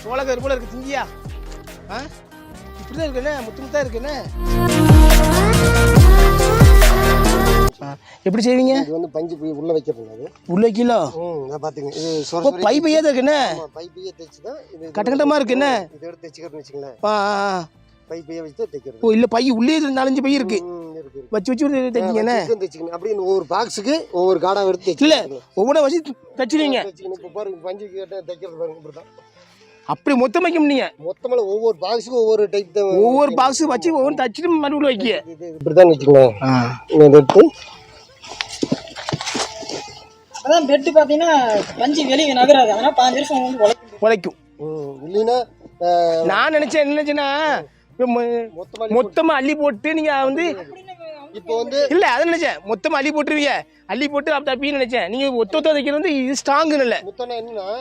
சோளக்கரு போல இருக்கு திங்கியா. இப்படிதான் இருக்குண்ணே, முத்தா இருக்குண்ணே. எப்படி செய்வீங்க? இது வந்து பஞ்சு போய் உள்ள வைக்கிறது. உள்ள கிலோ பாத்துங்க. இது பை பையா தான் இருக்குண்ணே. பை பையா தைச்சுதான் இது கட்டகட்டமா இருக்குண்ணே. இதை எடுத்து தைச்சுக்கிறேன்னு வச்சுங்களேன். பை பையா வச்சு தைக்கிறது. ஓ இல்ல பை உள்ளே 4-5 பை இருக்கு. வச்சு தைச்சிங்கண்ணே. தைச்சிக்கணும். அப்படி ஒவ்வொரு பாக்ஸுக்கு ஒவ்வொரு காடா எடுத்து தைச்சு இல்ல ஒவ்வொரு வச்சு தைச்சிருவீங்க. இப்போ பாருங்க பஞ்சு தைக்கிறது பாருங்க இப்படிதான். அப்படி மொத்தம் வைக்க முடியுங்க. மொத்தமா ஒவ்வொரு பாக்ஸுக்கு ஒவ்வொரு டைப் தான். ஒவ்வொரு பாக்ஸ் வச்சு ஒவ்வொரு தச்சிட்டு மறுபடியும் வைக்க. இப்படிதான் வச்சுக்கோங்க. இதை எடுத்து அதான் பெட்டு பார்த்தீங்கன்னா பஞ்சு வெளியே நகராது. ஆனால் 5 வருஷம் உழைக்கும். இல்லைன்னா நான் நினைச்சேன் என்ன நினைச்சேன்னா மொத்தமா அள்ளி போட்டு நீங்க வந்து இப்போ வந்து இல்ல அதை நினைச்சேன் மொத்தமா அள்ளி போட்டுருவீங்க. அள்ளி போட்டு அப்படி நினைச்சேன். நீங்க ஒத்த தைக்கிறது வந்து இது ஸ்ட்ராங் இல்ல. முத்தனா என்னன்னா